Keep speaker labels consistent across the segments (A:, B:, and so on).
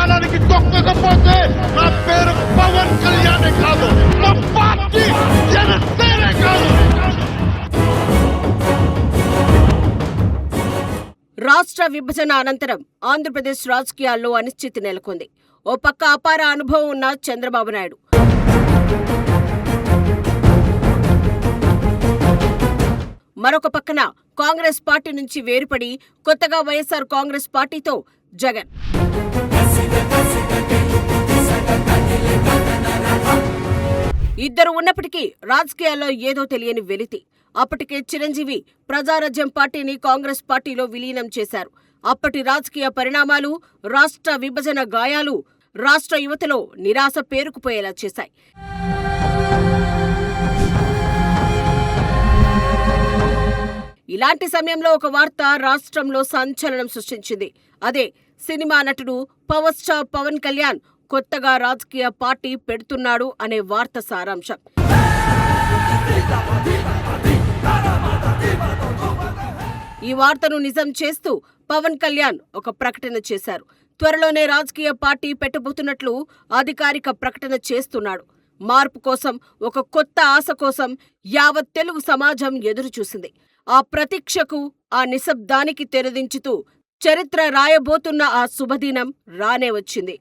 A: కాలానికి తొక్కకపోతే నా పేరు పవన్ కళ్యాణ్ కాదు, నా పార్టీ జనసేన కాదు.
B: రాష్ట్ర విభజన అనంతరం ఆంధ్రప్రదేశ్ రాజకీయాల్లో అనిశ్చితి నెలకొంది. ఓ పక్క అపార అనుభవం ఉన్న చంద్రబాబు నాయుడు, మరొక పక్కన కాంగ్రెస్ పార్టీ నుంచి వేరుపడి కొత్తగా వైఎస్ఆర్ కాంగ్రెస్ పార్టీతో జగన్. ఇద్దరు ఉన్నప్పటికీ రాజకీయాల్లో ఏదో తెలియని వెలితి. అప్పటికే చిరంజీవి ప్రజారాజ్యం పార్టీని కాంగ్రెస్ పార్టీలో విలీనం చేశారు. అప్పటి రాజకీయ పరిణామాలు, రాష్ట్ర విభజన గాయాలు రాష్ట్ర యువతలో నిరాశ పేరుకుపోయేలా చేశాయి. ఇలాంటి సమయంలో ఒక వార్త రాష్ట్రంలో సంచలనం సృష్టించింది. అదే సినిమా నటుడు పవర్ స్టార్ పవన్ కళ్యాణ్ కొత్తగా రాజకీయ పార్టీ పెడుతున్నాడు అనే వార్త సారాంశం. ఈ వార్తను నిజం చేస్తూ పవన్ కళ్యాణ్ ఒక ప్రకటన చేశారు. త్వరలోనే రాజకీయ పార్టీ పెట్టబోతున్నట్లు అధికారిక ప్రకటన చేస్తున్నాడు. మార్పు కోసం, ఒక కొత్త ఆశ కోసం యావత్ తెలుగు సమాజం ఎదురుచూసింది. ఆ ప్రతీక్షకు, ఆ నిశ్శబ్దానికి తెరదించుతూ చరిత్ర రాయబోతున్న ఆ శుభదినం రానే వచ్చింది.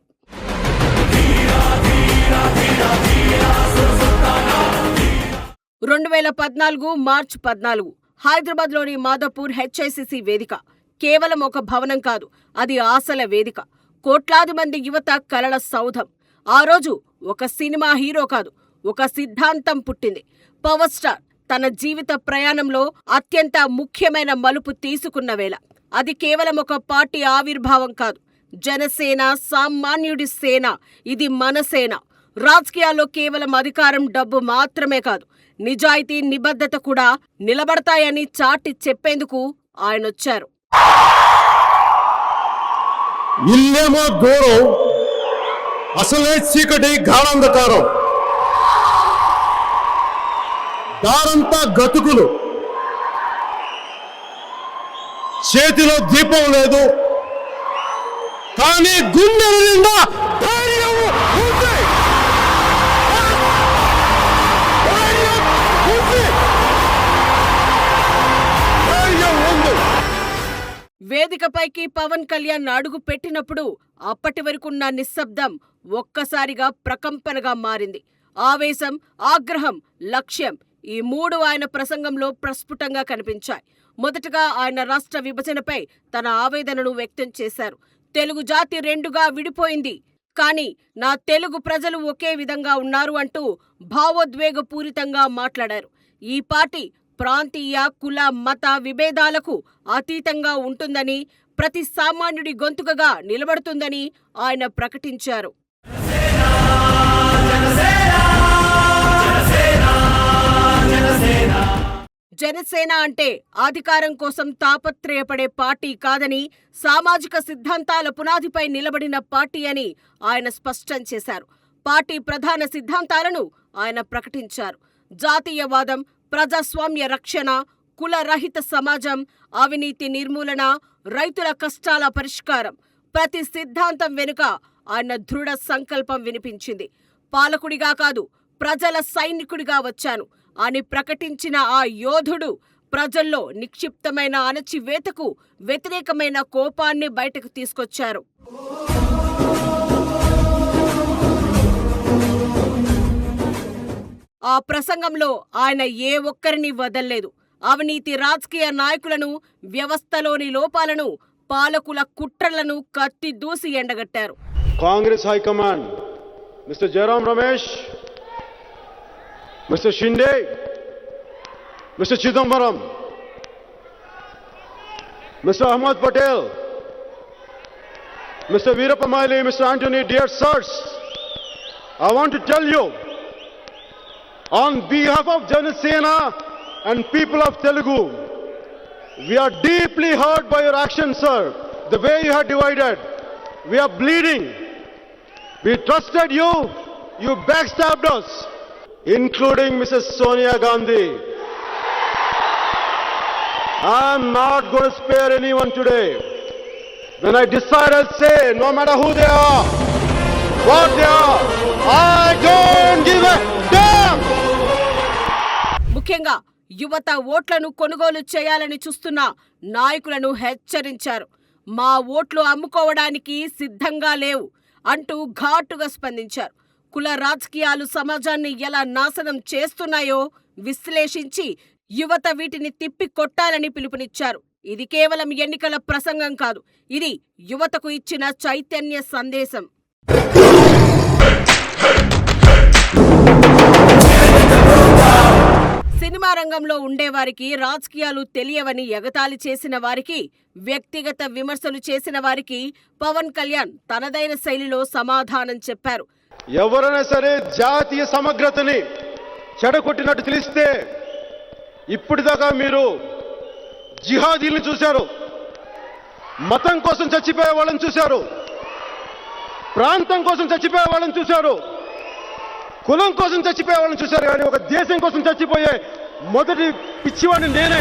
B: 2014 మార్చి 14 హైదరాబాద్లోని మాదాపూర్ హెచ్ఐసిసి వేదిక కేవలం ఒక భవనం కాదు, అది ఆశల వేదిక, కోట్లాది మంది యువత కలల సౌధం. ఆ రోజు ఒక సినిమా హీరో కాదు, ఒక సిద్ధాంతం పుట్టింది. పవర్ స్టార్ తన జీవిత ప్రయాణంలో అత్యంత ముఖ్యమైన మలుపు తీసుకున్న వేళ. అది కేవలం ఒక పార్టీ ఆవిర్భావం కాదు, జనసేన, సామాన్యుడి సేన. ఇది మన సేన. రాజకీయాల్లో కేవలం అధికారం, డబ్బు మాత్రమే కాదు, నిజాయితీ, నిబద్ధత కూడా నిలబడతాయని చాటి చెప్పేందుకు ఆయనొచ్చారు.
A: ఇల్లేమో దూరం, అసలే చీకటి, గాఢాంధకారం, దారంతా గతుకులు, చేతిలో దీపం లేదు, కానీ గుండెల నిండా ధైర్యం ఉంది.
B: వేదికపైకి పవన్ కళ్యాణ్ అడుగు పెట్టినప్పుడు అప్పటి వరకున్న నిశ్శబ్దం ఒక్కసారిగా ప్రకంపనగా మారింది. ఆవేశం, ఆగ్రహం, లక్ష్యం, ఈ మూడు ఆయన ప్రసంగంలో ప్రస్ఫుటంగా కనిపించాయి. మొదటగా ఆయన రాష్ట్ర విభజనపై తన ఆవేదనను వ్యక్తం చేశారు. తెలుగు జాతి రెండుగా విడిపోయింది, కానీ నా తెలుగు ప్రజలు ఒకే విధంగా ఉన్నారు అంటూ భావోద్వేగపూరితంగా మాట్లాడారు. ఈ పార్టీ ప్రాంతీయ, కుల, మత విభేదాలకు అతీతంగా ఉంటుందని, ప్రతి సామాన్యుడి గొంతుకగా నిలబడుతుందని ఆయన ప్రకటించారు. జనసేన అంటే అధికారం కోసం తాపత్రయపడే పార్టీ కాదని, సామాజిక సిద్ధాంతాల పునాదిపై నిలబడిన పార్టీ అని ఆయన స్పష్టం చేశారు. పార్టీ ప్రధాన సిద్ధాంతాలను ఆయన ప్రకటించారు. జాతీయవాదం, ప్రజాస్వామ్య రక్షణ, కులరహిత సమాజం, అవినీతి నిర్మూలన, రైతుల కష్టాల పరిష్కారం. ప్రతి సిద్ధాంతం వెనుక ఆయన దృఢ సంకల్పం వినిపించింది. పాలకుడిగా కాదు, ప్రజల సైనికుడిగా వచ్చాను అని ప్రకటించిన ఆ యోధుడు ప్రజల్లో నిక్షిప్తమైన అణచివేతకు వ్యతిరేకమైన కోపాన్ని బయటకు తీసుకొచ్చారు. ఆ ప్రసంగంలో ఆయన ఏ ఒక్కరిని వదల్లేదు. అవినీతి రాజకీయ నాయకులను, వ్యవస్థలోని లోపాలను, పాలకుల కుట్రలను కత్తి దూసి ఎండగట్టారు.
A: Congress high command mister Jairam Ramesh, mister Shinde, mister Chidambaram, mister Ahmed Patel, mister Veerappa Moily, mister Antony, dear sirs, I want to tell you, on behalf of Janasena and people of Telugu, we are deeply hurt by your actions, sir. The way you have divided, we are bleeding. We trusted you, you backstabbed us, including Mrs. Sonia Gandhi. I am not going to spare anyone today. When I decide, I'll say, no matter who they are, what they are, I don't give a damn!
B: ముఖ్యంగా యువత ఓట్లను కొనుగోలు చేయాలని చూస్తున్న నాయకులను హెచ్చరించారు. మా ఓట్లు అమ్ముకోవడానికి సిద్ధంగా లేవు అంటూ ఘాటుగా స్పందించారు. కుల రాజకీయాలు సమాజాన్ని ఎలా నాశనం చేస్తున్నాయో విశ్లేషించి యువత వీటిని తిప్పి కొట్టాలని పిలుపునిచ్చారు. ఇది కేవలం ఎన్నికల ప్రసంగం కాదు, ఇది యువతకు ఇచ్చిన చైతన్య సందేశం. సినిమా రంగంలో ఉండేవారికి రాజకీయాలు తెలియవని ఎగతాళి చేసిన వారికి, వ్యక్తిగత విమర్శలు చేసిన వారికి పవన్ కళ్యాణ్ తనదైన శైలిలో సమాధానం చెప్పారు.
A: ఎవరైనా సరే జాతీయ సమగ్రతని చెడగొట్టినట్టు తెలిస్తే ఇప్పటిదాకా మీరు జిహాదీలను చూశారు, మతం కోసం చచ్చిపోయే వాళ్ళని చూశారు, ప్రాంతం కోసం చచ్చిపోయే వాళ్ళని చూశారు, కులం కోసం చచ్చిపోయే వాళ్ళని చూశారు. కానీ ఒక దేశం కోసం చచ్చిపోయే మొదటి పిచ్చివాడిని నేనే.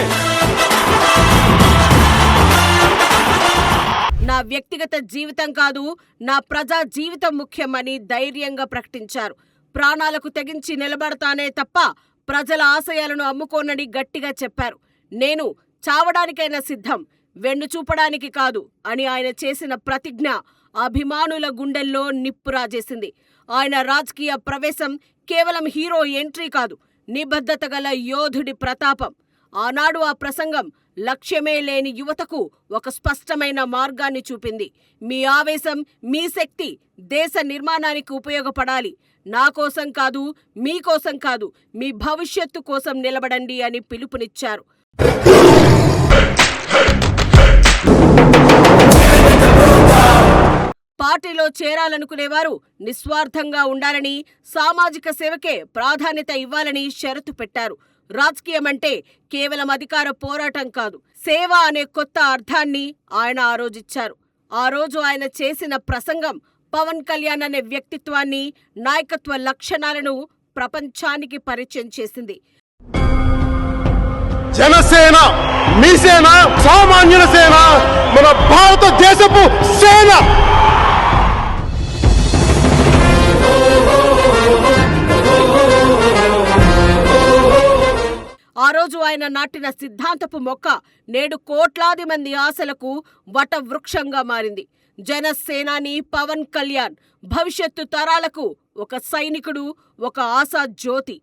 B: నా వ్యక్తిగత జీవితం కాదు, నా ప్రజా జీవితం ముఖ్యమని ధైర్యంగా ప్రకటించారు. ప్రాణాలకు తెగించి నిలబడతానే తప్ప ప్రజల ఆశయాలను అమ్ముకోనని గట్టిగా చెప్పారు. నేను చావడానికైనా సిద్ధం, వెన్ను చూపడానికి కాదు అని ఆయన చేసిన ప్రతిజ్ఞ అభిమానుల గుండెల్లో నిప్పు రాజేసింది. ఆయన రాజకీయ ప్రవేశం కేవలం హీరో ఎంట్రీ కాదు, నిబద్ధత గల యోధుడి ప్రతాపం. ఆనాడు ఆ ప్రసంగం లక్ష్యమే లేని యువతకు ఒక స్పష్టమైన మార్గాన్ని చూపింది. మీ ఆవేశం, మీ శక్తి దేశ నిర్మాణానికి ఉపయోగపడాలి. నా కోసం కాదు, మీకోసం కాదు, మీ భవిష్యత్తు కోసం నిలబడండి అని పిలుపునిచ్చారు. పార్టీలో చేరాలనుకునేవారు నిస్వార్థంగా ఉండాలని, సామాజిక సేవకే ప్రాధాన్యత ఇవ్వాలని షరతు పెట్టారు. రాజకీయమంటే కేవలం అధికార పోరాటం కాదు, సేవ అనే కొత్త అర్థాన్ని ఆయన ఆ రోజుచ్చారు. ఆ రోజు ఆయన చేసిన ప్రసంగం పవన్ కళ్యాణ్ అనే వ్యక్తిత్వాన్ని, నాయకత్వ లక్షణాలను ప్రపంచానికి పరిచయం చేసింది.
A: జనసేన మీ సేన, సామాన్యుల సేన, మన భారతదేశపు సేన.
B: ఆ రోజు ఆయన నాటిన సిద్ధాంతపు మొక్క నేడు కోట్లాది మంది ఆశలకు వటవృక్షంగా మారింది. జనసేనాని పవన్ కళ్యాణ్ భవిష్యత్తు తరాలకు ఒక సైనికుడు, ఒక ఆశా జ్యోతి.